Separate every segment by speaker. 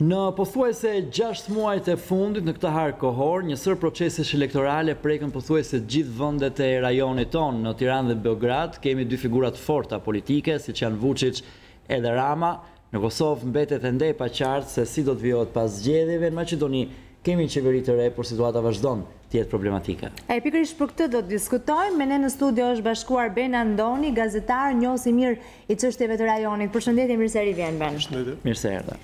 Speaker 1: Në pothuajse 6 muajt e fundit në këtë harë kohor, njësër procesesh elektorale prekën pothuajse gjithë vendet e rajonit tonë. Në Tiranë dhe Beograd kemi dy figurat forta politike, siç janë Vučić edhe Rama. Në Kosovë mbetet ende pa qartë se si do të vijohet pas zgjedhjeve. Në Maqedoni kemi një qeveri të re, por situata vazhdon të jetë problematike.
Speaker 2: Pikërisht për këtë do të diskutojmë. Me ne në studio është bashkuar Ben Andoni, gazetar, njohës i mirë i çështjeve të rajonit. Përshëndetje, mirë se rivjen Ben.
Speaker 1: Mirë se erdhe.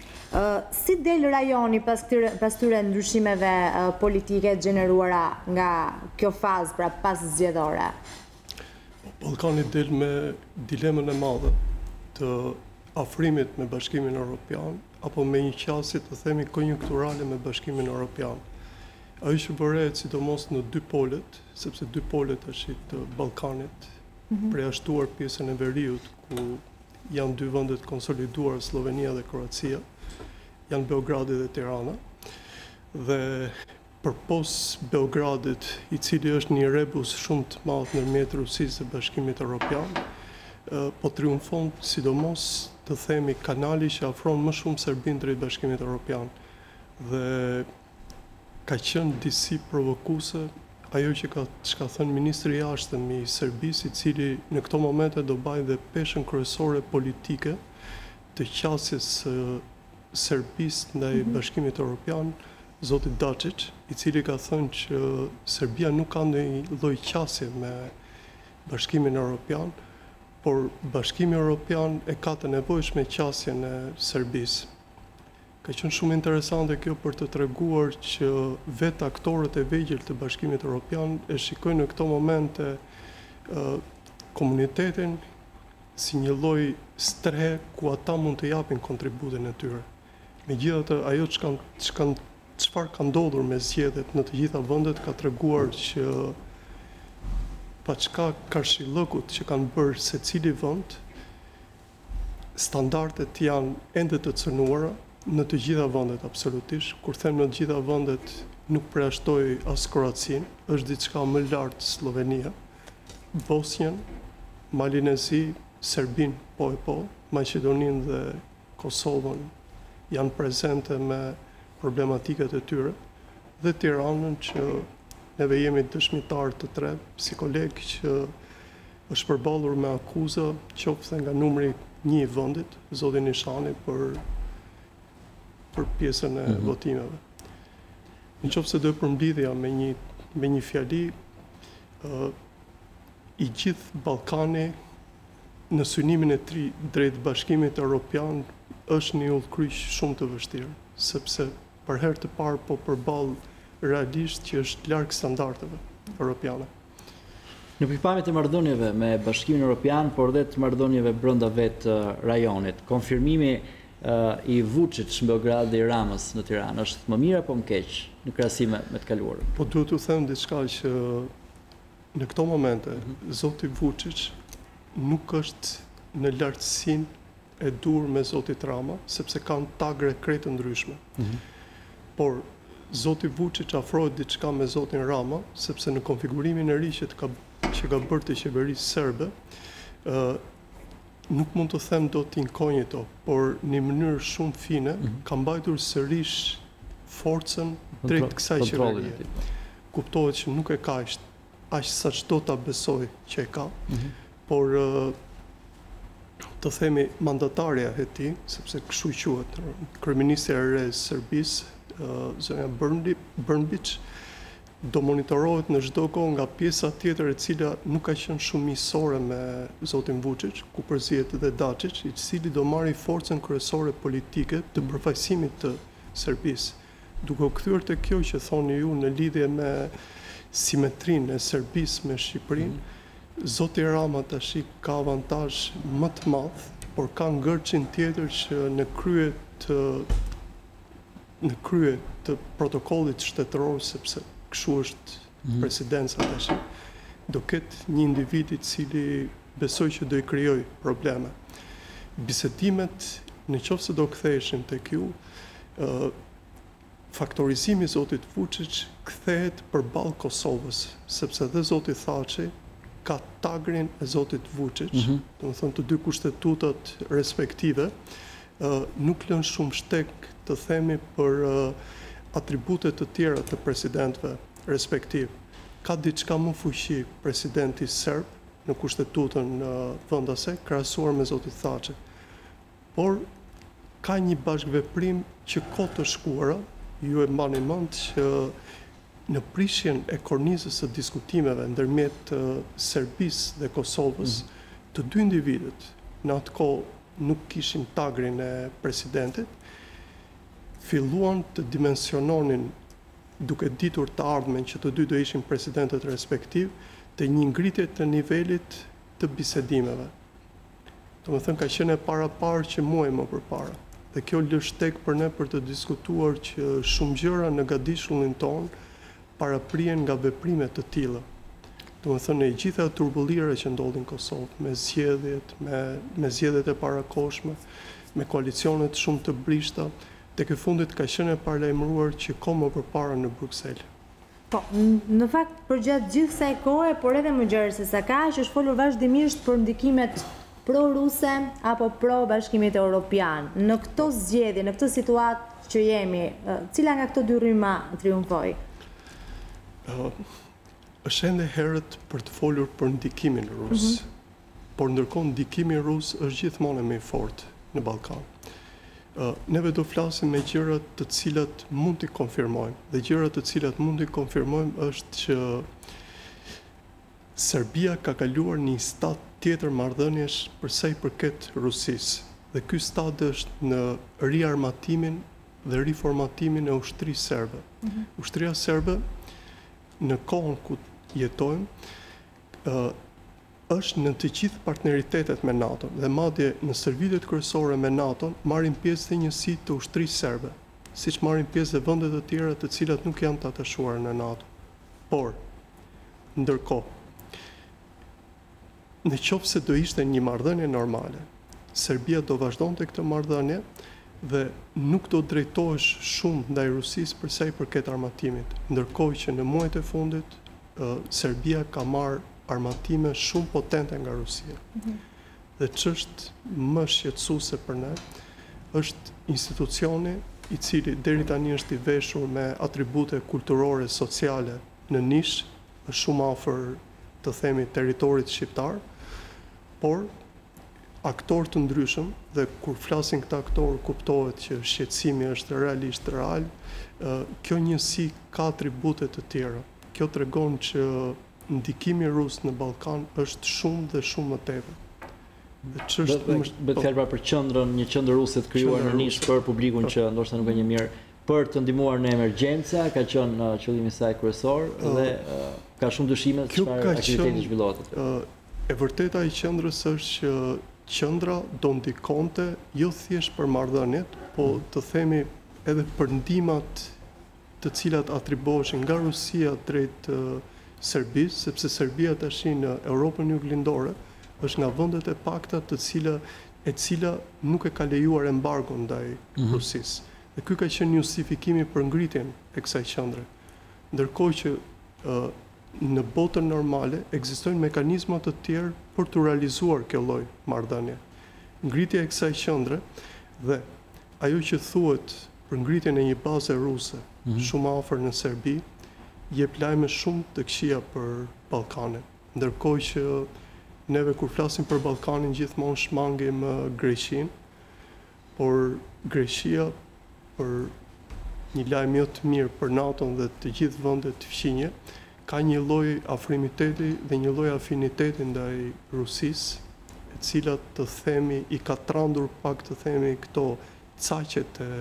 Speaker 2: Si del rajoni pas këtyre ndryshimeve politike gjeneruara nga kjo fazë, pra pas zgjedhore?
Speaker 3: Ballkani del me dilemën e madhe të afrimit me Bashkimin Evropian apo me një qasje të themi konjunkturale me Bashkimin Evropian. Ajo që bëret sidomos në dy polet, sepse dy polet është të Ballkanit, përjashtuar pjesën e veriut, ku janë dy vendet konsoliduar, Slovenia dhe Kroacia, janë Beogradi dhe Tirana, dhe përpos Beogradit, i cili është një rebus shumë të madh ndërmjet Rusisë dhe Bashkimit Evropian, po triumfon sidomos të themi kanali që afron më shumë Serbinë drejt Bashkimit Evropian. Dhe ka qenë disi provokuese ajo që ka thënë ministri i jashtëm i Serbisë, i cili në këto momente do bajë dhe peshën kryesore politike të qasjes Serbisë ndaj Bashkimit Evropian, zoti Dačić, i cili ka thënë që Serbia nuk ka ndonjë lloj qasje me Bashkimin Evropian, por Bashkimi Evropian e ka të nevojshme qasjen e Serbisë. Ka qenë shumë interesante kjo për të treguar që vetë aktorët e vegjël të Bashkimit Evropian e shikojnë në këto momente komunitetin si një lloj strehe ku ata mund të japin kontributin e tyre. Megjithatë, ajo çfarë ka ndodhur me zgjedhjet në të gjitha vendet ka treguar që pa çka karshillëkut që kanë bërë secili vend, standardet janë ende të cënuara në të gjitha vendet absolutisht. Kur them në të gjitha vendet, nuk përjashtoj as Kroacinë, është diçka më lart Slovenia, Bosnjën, Malinezi, Serbinë po, Maqedoninë dhe Kosovën janë prezente me problematikat e tyre, dhe Tiranën që neve jemi dëshmitar të tre, si kolegë që është përballur me akuza, qoftë nga numri 1 i vendit, zoti Nishani për pjesën e votimeve. Në qoftë se do përmbledhja me një fjali, i gjithë Ballkani në synimin e drejt Bashkimit Evropian është një udhkryq shumë të vështirë, sepse për herë të parë po përball realisht që është larg standardeve europiane.
Speaker 1: Në pikpamjet e marrëdhënieve me Bashkimin Evropian, por dhe të marrëdhënieve brenda vetë rajonit, konfirmimi i Vučić në Beograd dhe i Ramës në Tiranë është më mirë apo më keq në krahasim me të kaluarën?
Speaker 3: Po duhet të them diçka që në këto momente zoti Vučić nuk është në lartësinë e dur me zotit Rama, sepse kanë tagre krejtë ndryshme. Por zoti Vučić afrohet diçka me zotin Rama, sepse në konfigurimin e ri që ka bërë të qeverisë serbe, nuk mund të them do t'inkognito, por në mënyrë shumë fine ka mbajtur sërish forcën drejt kësaj qeverie. Kuptohet që nuk e ka aq sa çdo ta besoj që e ka, por të themi mandatarja e tij, sepse kështu quhet, kryeministri i re i Serbisë, zonja Brnbić, do monitorohet në çdo kohë nga pjesa tjetër e cila nuk ka qenë shumë miqësore me zotin Vučić, ku përzihet edhe Dačić, i cili do marrë forcën kryesore politike të përfaqësimit të Serbisë. Duke u kthyer te kjo që thoni ju në lidhje me simetrinë e Serbisë me Shqipërinë, zoti Rama tash ka avantazh më të madh, por ka ngërçin tjetër që në krye të protokollit shtetëror, sepse kështu është presidenca tash, do ketë një individ i cili besoj që do i krijoj probleme. Bisedimet, në qoftë se do ktheheshin tek ju, faktorizimi i zotit Vučić kthehet përballë Kosovës, sepse dhe zoti Thaçi ka tagrin e zotit Vučić, domethënë të dy kushtetutat respektive, nuk lën shumë shtek të themi për atribute të tjera të presidentëve respektiv. Ka diçka më fuqi presidenti serb në kushtetutën vendase krahasuar me zotin Thaçi. Por ka një bashkëveprim që kohë të shkuara, ju e mbani mend që në prishjen e kornizës së diskutimeve ndërmjet Serbisë dhe Kosovës, të dy individët në atë kohë nuk kishin tagrin e presidentit, filluan të dimensiononin, duke ditur të ardhmen që të dy do ishin presidentët respektiv, të një ngritje të nivelit të bisedimeve. Do të thënë ka qenë e parë që muaj më përpara. Dhe kjo lë shtek për ne për të diskutuar që shumë gjëra në gadishullin ton paraprien nga veprime të tilla. Do të thënë e gjitha turbullira që ndodhin në Kosovë, me zgjedhjet e parakohshme, me koalicione shumë të brishta, tek e fundit ka qenë e paralajmëruar që kohë më përpara në Bruksel.
Speaker 2: Po, në fakt përgjatë gjithë kësaj kohe, por edhe më gjerë se sa kaq, është folur vazhdimisht për ndikimet pro-ruse apo pro-bashkimit evropian. Në këto zgjedhje, në këtë situatë që jemi, cila nga këto dy rryma triumfoi?
Speaker 3: Është ende herët për të folur për ndikimin rus. Por ndërkohë ndikimi rus është gjithmonë më i fortë në Ballkan. Neve do flasim me gjërat të cilat mund t'i konfirmojmë. Dhe gjërat të cilat mund t'i konfirmojmë është që Serbia ka kaluar një stad tjetër marrëdhëniesh për sa i përket Rusisë. Dhe ky stad është në riarmatimin dhe riformatimin e ushtrisë serbe. Ushtria serbe në kohën ku jetojmë është në të gjithë partneritetet me NATO dhe madje në stërvitjet kryesore me NATO marrin pjesë dhe njësi të ushtrisë serbe, siç marrin pjesë dhe vende të tjera të cilat nuk janë të atachuara në NATO. Por, ndërkohë, në qoftë se do ishte një marrëdhënie normale, Serbia do vazhdonte këtë marrëdhënie dhe nuk do drejtohesh shumë ndaj Rusisë për sa i përket armatimit, ndërkohë që në muajt e fundit Serbia ka marrë armatime shumë potente nga Rusia. Dhe ç'është më shqetësuese për ne, është institucioni i cili deri tani është i veshur me atribute kulturore, sociale në nish, është shumë afër të themi territorit shqiptar, por aktorë të ndryshëm, dhe kur flasin këta aktorë kuptohet që shqetësimi është realisht real, kjo njësi ka atribute të tjera. Kjo tregon që ndikimi rus në Ballkan është shumë dhe shumë më tepër.
Speaker 1: Bëhet fjalë për qendrën, një qendër ruse të krijuar në nish për publikun që ndoshta nuk e njeh mirë, për të ndihmuar në emergjenca, ka qenë qëllimi i saj kryesor dhe ka shumë dyshime se çfarë aktiviteti zhvillohet aty.
Speaker 3: E vërteta e qendrës është që qendra do ndikonte jo thjesht për marrëdhëniet, po të themi edhe për ndihmat të cilat atribuoheshin nga Rusia drejt Serbisë, sepse Serbia tash në Europën juglindore është nga vendet e pakta e cila nuk e ka lejuar embargon ndaj Rusisë. Dhe ky ka qenë justifikimi për ngritjen e kësaj qendre. Ndërkohë që në botën normale ekzistojnë mekanizma të tjerë për të realizuar kjo lloj marrëdhënie. Ngritja e kësaj qendre dhe ajo që thuhet për ngritjen e një baze ruse shumë afër në Serbi, jep lajme shumë të këqija për Ballkanin. Ndërkohë që neve kur flasim për Ballkanin gjithmonë shmangim Greqinë, por Greqia për një lajm jo të mirë për NATO-n dhe të gjithë vendet fqinje, ka një lloj afrimiteti dhe një lloj afiniteti ndaj Rusisë, e cilat të themi i ka trandur pak të themi këto caqet e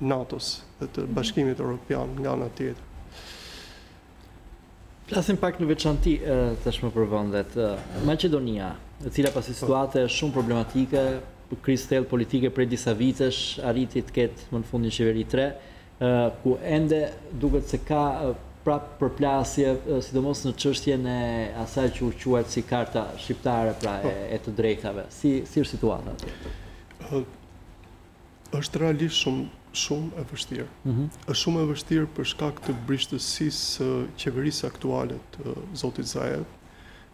Speaker 3: NATO-s dhe të Bashkimit Evropian nga ana tjetër.
Speaker 1: Flasim pak në veçanti tashmë për vendet. Maqedonia, e cila pasi situate shumë problematike, krizë thellë politike prej disa vitesh, arriti të ketë më në fund një qeveri 3, ku ende duket se ka prap përplasje, sidomos në çështjen e asaj që u quajt si karta shqiptare, pra e të drejtave. Si është situata aty?
Speaker 3: Është realisht shumë e vështirë. Është shumë e vështirë për shkak të brishtësisë së qeverisë aktuale të zotit Zaev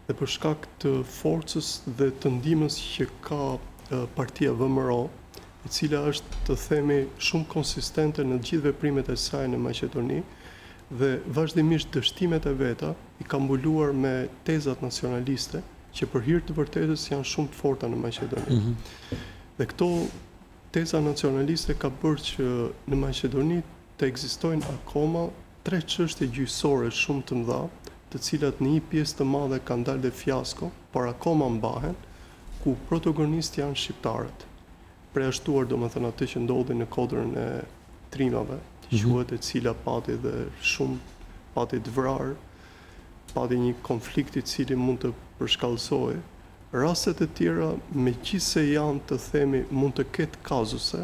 Speaker 3: dhe për shkak të forcës dhe të ndihmës që ka partia VMRO e cila është, të themi, shumë konsistente në gjithë veprimet e saj në Maqedoni dhe vazhdimisht dështimet e veta i ka mbuluar me tezat nacionaliste që për hir të vërtetës janë shumë të forta në Maqedoni. Dhe këto teza nacionaliste ka bërë që në Maqedoni të ekzistojnë akoma 3 çështje gjyqësore shumë të mëdha, të cilat në një pjesë të madhe kanë dalë dhe fiasko, por akoma mbahen, ku protagonistë janë shqiptarët. Preashtuar domethënë atë që ndodhi në kodrën e trimave, të quhet, e cila pati dhe shumë pati të vrarë, pati një konflikt i cili mund të përshkallësohej. Rastet e tjera, megjithse janë, të themi, mund të ketë kazuse,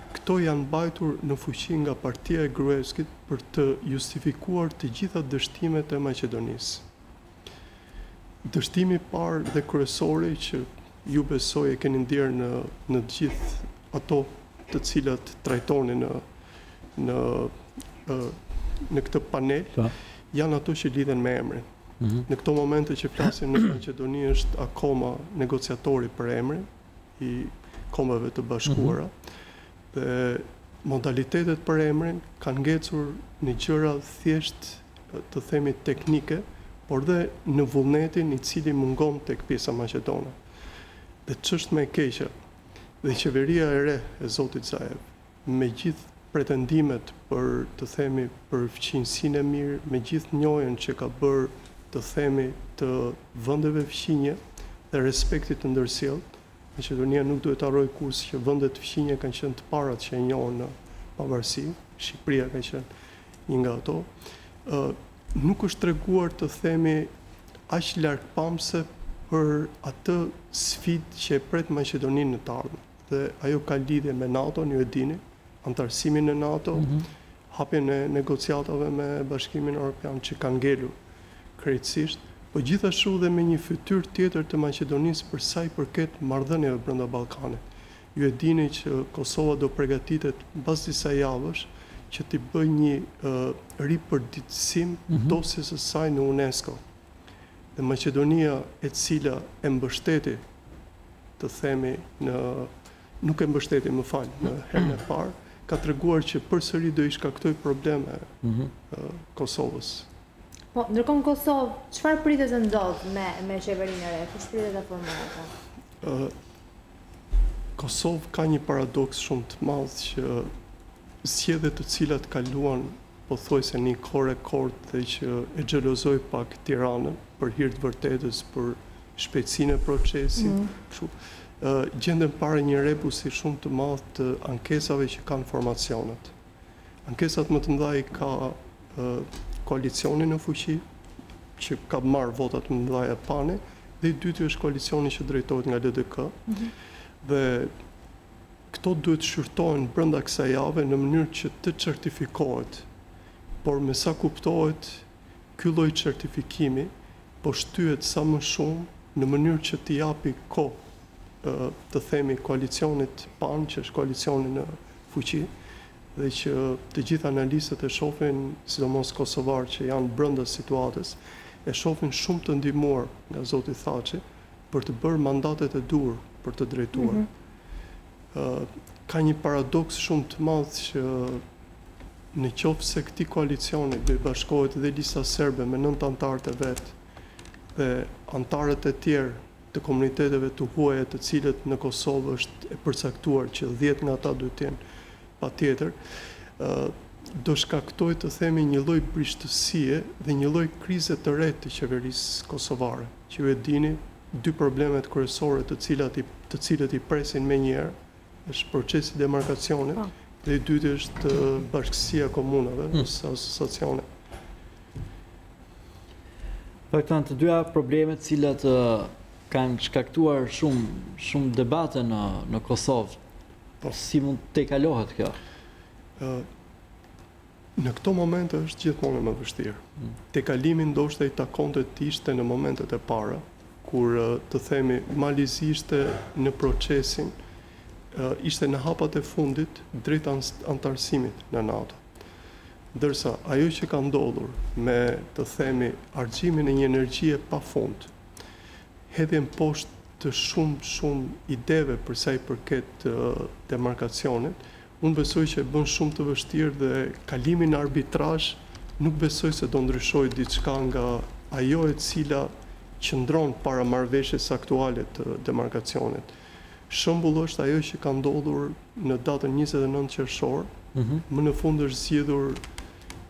Speaker 3: këto janë mbajtur në fuqi nga Partia e Gruevskit për të justifikuar të gjitha dështimet e Maqedonisë. Dështimi i parë dhe kryesori që ju besoj e keni ndjerë në gjithë ato të cilat trajtoni në këtë panel, janë ato që lidhen me emrin. Në këto momente që flasim në Maqedoni është akoma negociatori për emrin i Kombeve të Bashkuara, dhe modalitetet për emrin kanë ngecur në gjëra thjesht, të themi, teknike, por dhe në vullnetin i cili mungon tek pjesa maqedone. Dhe ç'është më e keqja, dhe qeveria e re e Zotit Zaev, me gjithë pretendimet për, të themi, për fqinjësinë e mirë, me gjithë njohjen që ka bërë, të themi, të vendeve fqinje dhe respektit të ndërsjellët, Maqedonia nuk duhet të harrojë kurrë që vendet fqinje kanë qenë të parat që e njohën në pavarësi, Shqipëria ka qenë një nga ato. Nuk është treguar, të themi, aq largpamse për atë sfidë që e pret Maqedoninë në të ardhmen. Dhe ajo ka lidhje me NATO, ju e dini, antarësimin në NATO, hapjen e negociatave me Bashkimin Evropian që ka ngelur krejtësisht, po gjithashtu dhe me një fytyrë tjetër të Maqedonisë për sa i përket marrëdhënieve brenda Ballkanit. Ju e dini që Kosova do përgatitet mbas disa javësh që t'i bëjë një ripërditësim dosjes së saj në UNESCO. Dhe Maqedonia, e cila e mbështeti, të themi, nuk e mbështeti, më fal, në herën e parë, ka treguar që përsëri do i shkaktoj probleme Kosovës.
Speaker 2: Po, ndërkohë në Kosovë, çfarë pritet të ndodhë me qeverinë e re? Kush pritet të formohet ata?
Speaker 3: Kosovë ka një paradoks shumë të madh që zgjedhjet të cilat kaluan pothuajse një kohë rekord dhe që e xhelozoi pak Tiranën për hir të vërtetës, për shpejtësinë e procesit, gjenden para një rebusi shumë të madh të ankesave që kanë formacionet. Ankesat më të mëdha ka koalicioni në fuqi, që ka marrë votat më mëdha e PAN-i, dhe i dyti është koalicioni që drejtohet nga LDK, dhe këto duhet shqyrtohen brenda kësaj jave në mënyrë që të certifikohet, por me sa kuptohet, ky lloj certifikimi po shtyhet sa më shumë në mënyrë që t'i japi kohë, të themi, koalicionit PAN, që është koalicioni në fuqi, dhe që të gjithë analistët e shohin, sidomos kosovar që janë brenda situatës, e shohin shumë të ndihmuar nga Zoti Thaçi për të bërë mandatet e dur për të drejtuar. Ka një paradoks shumë të madh që në qoftë se këtij koalicioni do i bashkohet dhe lista serbe me 9 antarët e vet dhe antarët e tjerë të komuniteteve të huaja, të cilët në Kosovë është e përcaktuar që 10 nga ata duhet të jenë patjetër, do shkaktoj, të themi, një lloj brishtësie dhe një lloj krize të re të qeverisë kosovare. Që ju e dini, 2 problemet kryesore të cilët i presin menjëherë, është procesi i demarkacionit dhe i dytë është bashkësia komunave ose asociacione.
Speaker 1: Faktan, të dyja problemet cilat kanë shkaktuar shumë debate në Kosovë. Si mund të kalohet kjo?
Speaker 3: Në këto momente është gjithmonë më vështirë. Tekalimi ndoshta i takonte të ishte në momentet e para, kur, të themi, Malizi ishte në procesin, ishte në hapat e fundit drejt antarësimit në NATO. Ndërsa ajo që ka ndodhur me, të themi, argjimin e një energjie pafund, hedhjen poshtë të shumë ideve për sa i përket demarkacionit, unë besoj që e bën shumë të vështirë dhe kalimi në arbitrazh nuk besoj se do ndryshojë diçka nga ajo e cila qëndron para marrëveshjes aktuale të demarkacionit. Shembull është ajo që ka ndodhur në datën 29 qershor, më në fund është zgjedhur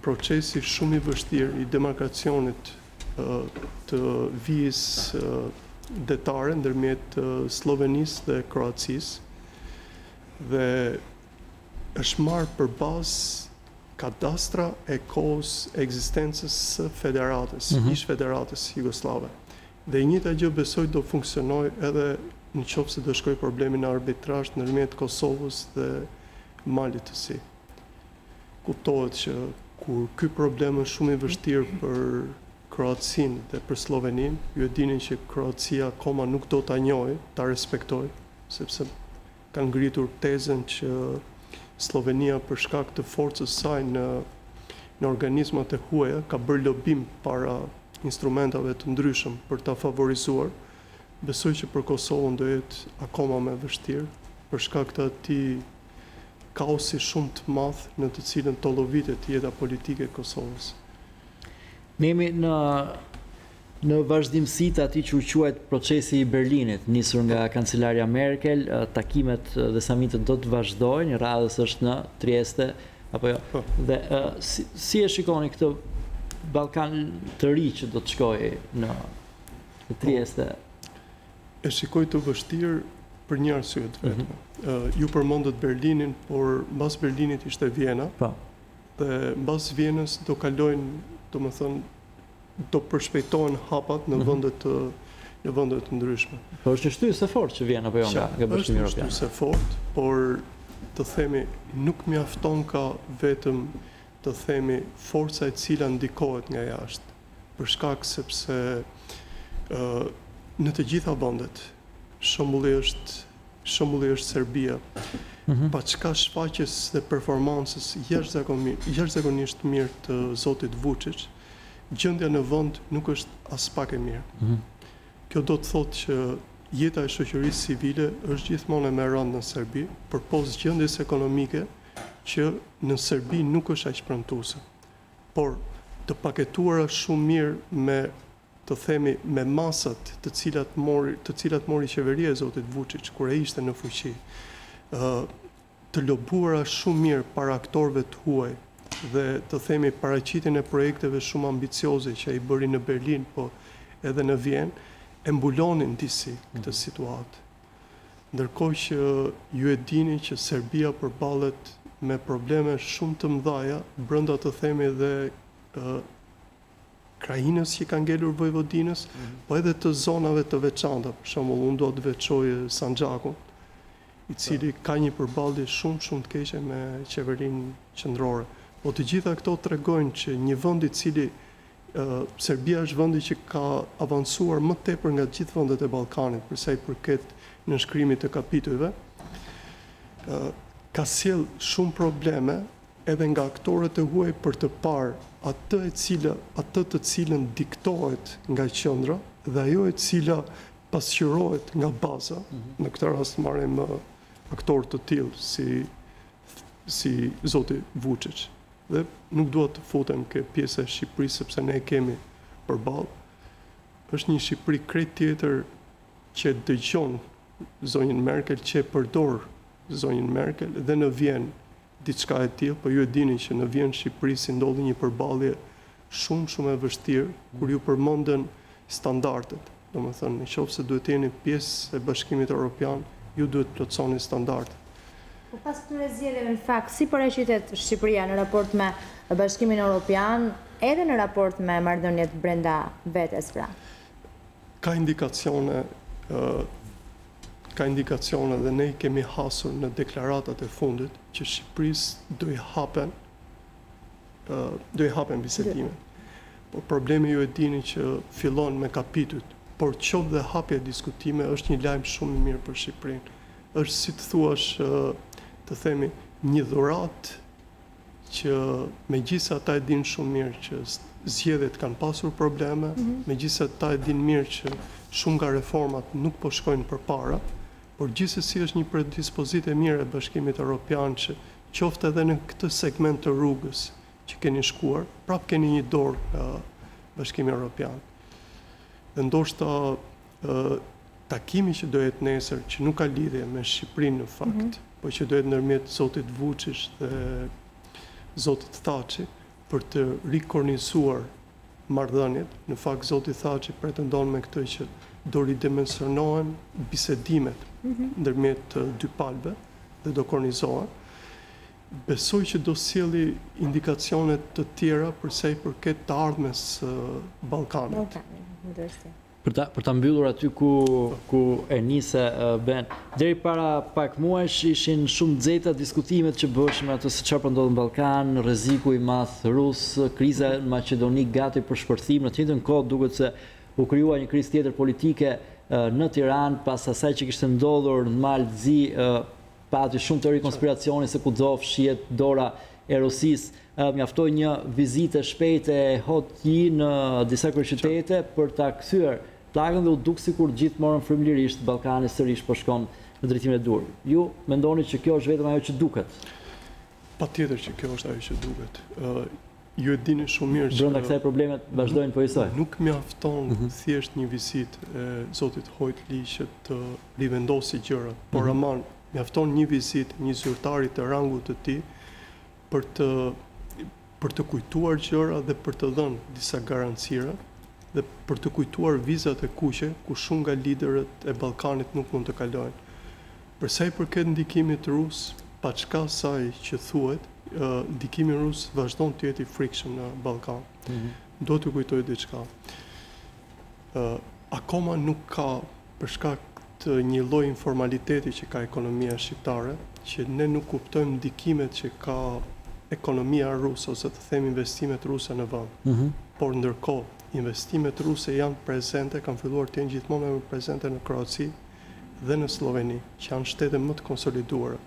Speaker 3: procesi shumë i vështirë i demarkacionit të vijës detare ndërmjet Slovenisë dhe Kroacisë, dhe është marrë për bazë kadastra e kohës ekzistencës së federatës, ish federatës jugoslave. Dhe i njëjta gjë besoj do funksionojë edhe në qoftë se do shkojë problemi në arbitrazh ndërmjet Kosovës dhe Malit të Si. Kuptohet që kur ky problem është shumë i vështirë për Kroacinë dhe për Sloveninë, ju e dini që Kroacia akoma nuk do ta njohë, ta respektojë, sepse kanë ngritur tezën që Slovenia për shkak të forcës saj në organizmat e huaja ka bërë lobim para instrumentave të ndryshëm për ta favorizuar. Besoj që për Kosovën do jetë akoma më vështirë për shkak të atij kaosi shumë të madh në të cilën tollovitet jeta politike e Kosovës.
Speaker 1: Ne jemi në vazhdimsi të atij që u quajt procesi i Berlinit, nisur nga kancelarja Merkel, takimet dhe samitet do të vazhdojnë, radhës është në Trieste, apo jo? Dhe si e shikoni këtë Ballkan të ri që do të shkojë në Trieste?
Speaker 3: E shikoj të vështirë për një arsye të vetme. Ju përmendët Berlinin, por mbas Berlinit ishte Vjena. Dhe mbas Vjenës do kalojnë, domethënë, do përshpejtohen hapat në vende të ndryshme.
Speaker 1: Po është një shtysë e fortë që vjen apo jo nga Bashkimi Evropian.
Speaker 3: Është një shtysë e fortë, por të themi nuk mjafton ka vetëm të themi forca e cila ndikohet nga jashtë, për shkak sepse në të gjitha vendet, shembulli është Serbia, pa çka shfaqjes dhe performancës jashtëzakonisht mirë të zotit Vučić, gjendja në vend nuk është as pak e mirë. Kjo do të thotë që jeta e shoqërisë civile është gjithmonë më e rëndë në Serbi, përpos gjendjes ekonomike që në Serbi nuk është aq premtuese. Por të paketuara shumë mirë me të themi me masat të cilat mori qeveria e zotit Vučić kur ai ishte në fuqi, të lobuara shumë mirë para aktorëve të huaj dhe të themi paraqitjen e projekteve shumë ambicioze që ai bëri në Berlin, po edhe në Vjenë, e mbulonin disi këtë situatë. Ndërkohë që ju e dini që Serbia përballet me probleme shumë të mëdha brenda të themi dhe krajinës që ka ngelur Vojvodinës, po edhe të zonave të veçanta. Për shembull, unë do të veçoj Sanxhakun, i cili ka një përballje shumë të keqe me qeverinë qendrore. Po të gjitha këto tregojnë që një vend i cili Serbia është vendi që ka avancuar më tepër nga të gjithë vendet e Ballkanit për sa i përket nënshkrimit të kapitujve, ka sjell shumë probleme edhe nga aktorët e huaj për të parë atë të cilën diktohet nga qendra dhe ajo e cila pasqyrohet nga baza. Në këtë rast marrim aktorë të tillë si zoti Vučić. Dhe nuk dua të futem ke pjesa e Shqipërisë sepse ne e kemi përballë. Është një Shqipëri krejt tjetër që dëgjon zonjën Merkel, që e përdor zonjën Merkel, dhe në Vjenë diçka e tillë, po ju e dini që në Vjenë Shqipërisë ndodhi një përballje shumë e vështirë kur ju përmendën standardet. Domethënë, nëse duhet të jeni pjesë e Bashkimit Evropian, ju duhet të plotësoni standardet.
Speaker 2: Po pas këtyre zgjedhjeve në fakt, si paraqitet Shqipëria në raport me Bashkimin Evropian, edhe në raport me marrëdhëniet brenda vetes pra?
Speaker 3: Ka indikacione dhe ne kemi hasur në deklaratat e fundit që Shqipërisë do i hapen bisedimet. Po problemi ju e dini që fillon me kapitujt, por qoftë dhe hapja diskutime është një lajm shumë i mirë për Shqipërinë. Është si të thuash, të themi, një dhuratë që megjithëse ata e dinë shumë mirë që zgjedhjet kanë pasur probleme, megjithëse ata e dinë mirë që shumë nga reformat nuk po shkojnë përpara, por gjithsesi është një predispozitë e mirë e Bashkimit Evropian që qoftë edhe në këtë segment të rrugës që keni shkuar, prapë keni një dorë nga Bashkimi Evropian. Dhe ndoshta takimi që do jetë nesër, që nuk ka lidhje me Shqipërinë në fakt, po që do jetë ndërmjet zotit Vučić dhe zotit Thaçi për të rikornizuar marrëdhëniet. Në fakt zoti Thaçi pretendon me këtë që do ridimensionohen bisedimet ndërmjet dy palëve dhe do kornizohen. Besoj që do sjelli indikacione të tjera për sa i përket të ardhmes Ballkanit.
Speaker 1: Për ta mbyllur aty ku e nise Ben, deri para pak muajsh ishin shumë nxehta diskutimet që bëheshin atë se çfarë po ndodh në Ballkan, rreziku i madh rus, kriza në Maqedoni gati për shpërthim, në të njëjtën kohë duket se u krijua një krizë tjetër politike në Tiranë pas asaj që kishte ndodhur në Malë Zi, pati shumë teori konspiracioni se kudo fshihet dora e Rusisë. Mjaftoi një vizitë shpejtë e Hoti në disa kryeqytete për ta kthyer plagën dhe u duk sikur gjithë morën frymëlirisht Ballkani sërish po shkon në drejtimin e dur. Ju mendoni që kjo është vetëm ajo që duket?
Speaker 3: Patjetër që kjo është ajo që duket. Ju e dini shumë mirë që
Speaker 1: brenda kësaj problemet vazhdojnë po njësoj.
Speaker 3: Nuk mjafton thjesht një vizitë e zotit Hojtli që të rivendosi gjërat, por aman mjafton një vizitë një zyrtari të rangut të tij për të kujtuar gjëra dhe për të dhënë disa garancira dhe për të kujtuar vizat e kuqe ku shumë nga liderët e Ballkanit nuk mund të kalojnë. Për sa i përket ndikimit rus, pa çka saj që thuhet, ndikimi rus vazhdon të jetë i frikshëm në Ballkan. Do të kujtoj diçka. Akoma nuk ka, për shkak të një lloj informaliteti që ka ekonomia shqiptare, që ne nuk kuptojmë ndikimet që ka ekonomia ruse ose të themi investimet ruse në vend. Por ndërkohë investimet ruse janë prezente, kanë filluar të jenë gjithmonë prezente në Kroaci dhe në Sloveni, që janë shtete më të konsoliduara.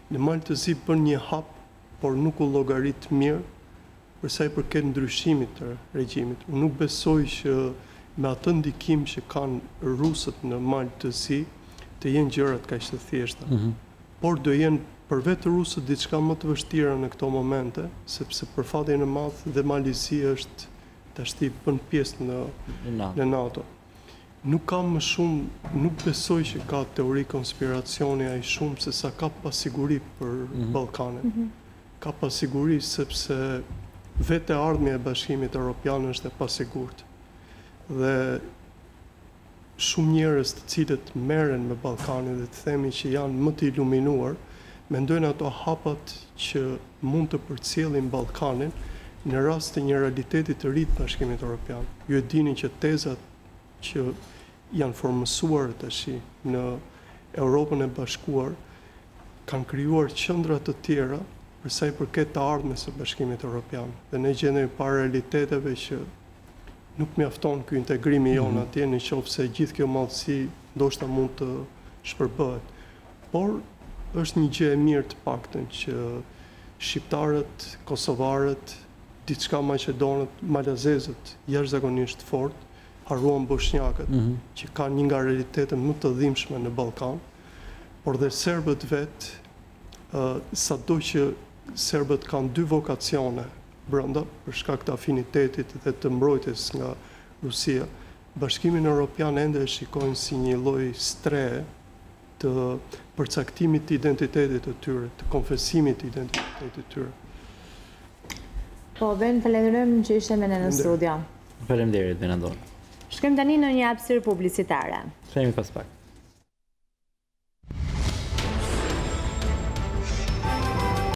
Speaker 3: Në Malë të Zi bën një hap, por nuk u llogarit mirë për sa i përket ndryshimit të regjimit. Unë nuk besoj që me atë ndikim që kanë rusët në Malë të Zi të jenë gjërat kaq të thjeshta. Por do jenë për vetë rusët diçka më të vështira në këto momente, sepse për fatin e madh dhe Mali i Zi është tashti bën pjesë në NATO. Nuk kam më shumë, nuk besoj që ka teori konspiracioni ai shumë se sa ka pasiguri për Ballkanin. Ka pasiguri sepse vetë ardhmja e Bashkimit Evropian është e pasigurt. Dhe shumë njerëz të cilët merren me Ballkanin dhe të themi që janë më të iluminuar, mendojnë ato hapat që mund të përcjellin Ballkanin në rast të një realiteti të ri të Bashkimit Evropian. Ju e dini që tezat që janë formësuar tash në Europën e Bashkuar kanë krijuar qendra të tjera për sa i përket të ardhmes së Bashkimit Evropian. Dhe ne gjendemi para realiteteve që nuk mjafton ky integrimi jon atje, nëse gjithë kjo mallësi ndoshta mund të shpërbëhet. Por është një gjë e mirë të paktën që shqiptarët, kosovarët, diçka maqedonët, malazezët jashtëzakonisht fort, harruan bosnjakët, që kanë një nga realitetet më të dhimbshme në Ballkan, por dhe serbët vetë, sado që serbët kanë dy vokacione brenda për shkak të afinitetit dhe të mbrojtjes nga Rusia, Bashkimin Evropian ende e shikojnë si një lloj strehe të përcaktimit të identitetit të tyre, të konfesimit të identitetit të tyre.
Speaker 2: Po, Ben, falenderojmë që ishte me ne në studio.
Speaker 1: Faleminderit, Ben Andoni.
Speaker 2: Shkojmë tani në një hapësirë publicitare.
Speaker 1: Kthehemi pas pak.